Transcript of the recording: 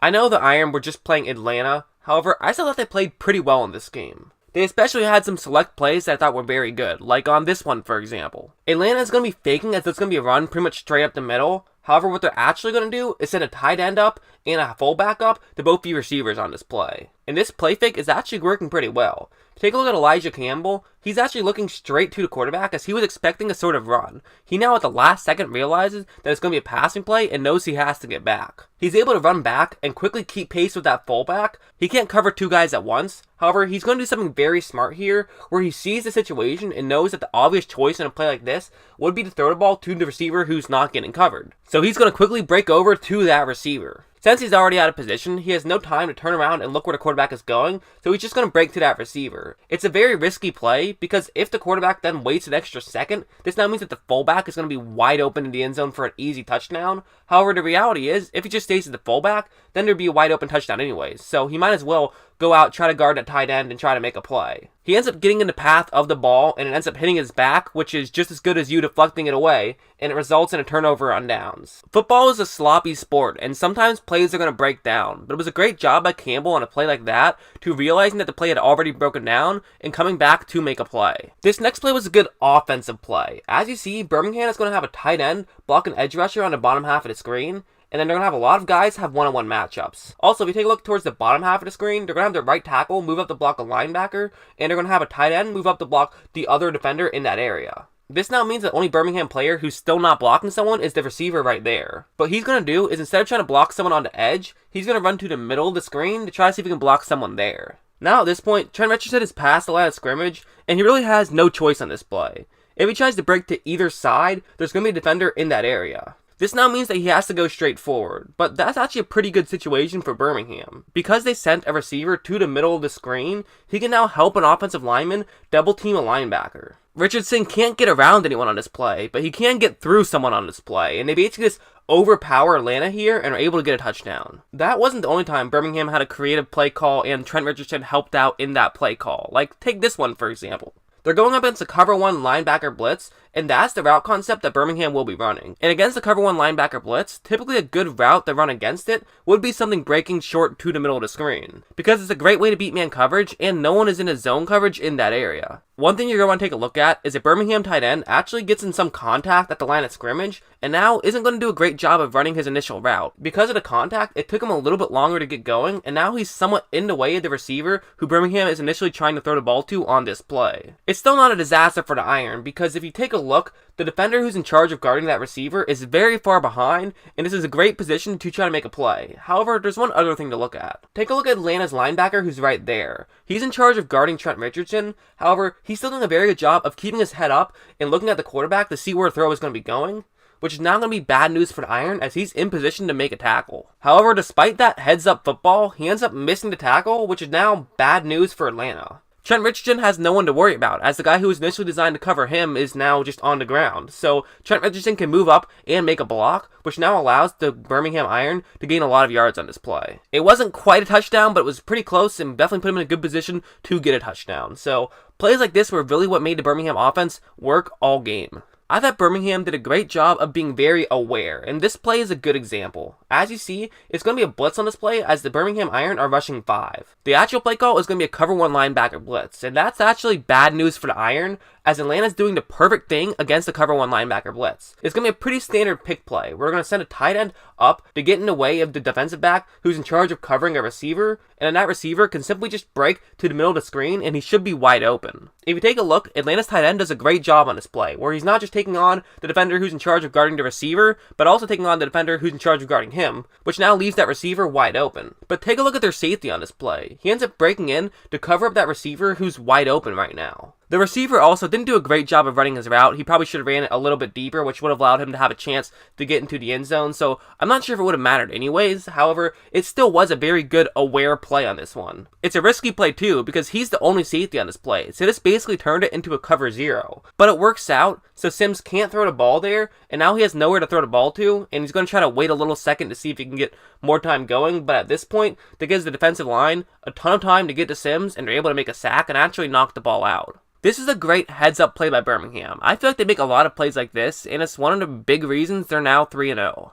I know the Iron were just playing Atlanta, however, I still thought they played pretty well in this game. They especially had some select plays that I thought were very good, like on this one for example. Atlanta is going to be faking as it's going to be a run pretty much straight up the middle. However, what they're actually going to do is send a tight end up and a fullback up to both be receivers on this play. And this play fake is actually working pretty well. Take a look at Elijah Campbell. He's actually looking straight to the quarterback as he was expecting a sort of run. He now at the last second realizes that it's going to be a passing play and knows he has to get back. He's able to run back and quickly keep pace with that fullback. He can't cover two guys at once. However, he's going to do something very smart here where he sees the situation and knows that the obvious choice in a play like this would be to throw the ball to the receiver who's not getting covered. So he's going to quickly break over to that receiver. Since he's already out of position, he has no time to turn around and look where the quarterback is going, so he's just going to break to that receiver. It's a very risky play, because if the quarterback then waits an extra second, this now means that the fullback is going to be wide open in the end zone for an easy touchdown. However, the reality is, if he just stays at the fullback, then there'd be a wide open touchdown anyways, so he might as well go out, try to guard that tight end, and try to make a play. He ends up getting in the path of the ball, and it ends up hitting his back, which is just as good as you deflecting it away, and it results in a turnover on downs. Football is a sloppy sport, and sometimes plays are going to break down, but it was a great job by Campbell on a play like that to realizing that the play had already broken down and coming back to make a play. This next play was a good offensive play. As you see, Birmingham is going to have a tight end block an edge rusher on the bottom half of the screen, and then they're going to have a lot of guys have one-on-one matchups. Also, if you take a look towards the bottom half of the screen, they're going to have their right tackle move up to block a linebacker, and they're going to have a tight end move up to block the other defender in that area. This now means that the only Birmingham player who's still not blocking someone is the receiver right there. What he's going to do is instead of trying to block someone on the edge, he's going to run to the middle of the screen to try to see if he can block someone there. Now at this point, Trent Richardson is past the line of scrimmage, and he really has no choice on this play. If he tries to break to either side, there's going to be a defender in that area. This now means that he has to go straight forward, but that's actually a pretty good situation for Birmingham. Because they sent a receiver to the middle of the screen, he can now help an offensive lineman double team a linebacker. Richardson can't get around anyone on this play, but he can get through someone on this play, and they basically just overpower Atlanta here and are able to get a touchdown. That wasn't the only time Birmingham had a creative play call and Trent Richardson helped out in that play call. Like, take this one for example. They're going up against a cover 1 linebacker blitz, and that's the route concept that Birmingham will be running. And against the cover 1 linebacker blitz, typically a good route to run against it would be something breaking short to the middle of the screen, because it's a great way to beat man coverage and no one is in a zone coverage in that area. One thing you're going to want to take a look at is a Birmingham tight end actually gets in some contact at the line of scrimmage and now isn't going to do a great job of running his initial route. Because of the contact, it took him a little bit longer to get going, and now he's somewhat in the way of the receiver who Birmingham is initially trying to throw the ball to on this play. It's still not a disaster for the Iron, because if you take a look, the defender who's in charge of guarding that receiver is very far behind, and this is a great position to try to make a play. However, there's one other thing to look at. Take a look at Atlanta's linebacker who's right there. He's in charge of guarding Trent Richardson, however, he's still doing a very good job of keeping his head up and looking at the quarterback to see where the throw is going to be going, which is now going to be bad news for the Iron as he's in position to make a tackle. However, despite that heads-up football, he ends up missing the tackle, which is now bad news for Atlanta. Trent Richardson has no one to worry about, as the guy who was initially designed to cover him is now just on the ground. So Trent Richardson can move up and make a block, which now allows the Birmingham Iron to gain a lot of yards on this play. It wasn't quite a touchdown, but it was pretty close and definitely put him in a good position to get a touchdown. So plays like this were really what made the Birmingham offense work all game. I thought Birmingham did a great job of being very aware, and this play is a good example. As you see, it's going to be a blitz on this play as the Birmingham Iron are rushing 5. The actual play call is going to be a cover 1 linebacker blitz, and that's actually bad news for the Iron, as Atlanta's doing the perfect thing against the cover 1 linebacker blitz. It's going to be a pretty standard pick play. We're going to send a tight end up to get in the way of the defensive back who's in charge of covering a receiver, and then that receiver can simply just break to the middle of the screen and he should be wide open. If you take a look, Atlanta's tight end does a great job on this play, where he's not just taking on the defender who's in charge of guarding the receiver, but also taking on the defender who's in charge of guarding him, which now leaves that receiver wide open. But take a look at their safety on this play. He ends up breaking in to cover up that receiver who's wide open right now. The receiver also didn't do a great job of running his route. He probably should have ran it a little bit deeper, which would have allowed him to have a chance to get into the end zone, so I'm not sure if it would have mattered anyways. However, it still was a very good aware play on this one. It's a risky play too, because he's the only safety on this play, so this basically turned it into a cover 0. But it works out, so Sims can't throw the ball there, and now he has nowhere to throw the ball to, and he's going to try to wait a little second to see if he can get more time going, but at this point, that gives the defensive line a ton of time to get to Sims, and they're able to make a sack and actually knock the ball out. This is a great heads-up play by Birmingham. I feel like they make a lot of plays like this, and it's one of the big reasons they're now 3-0.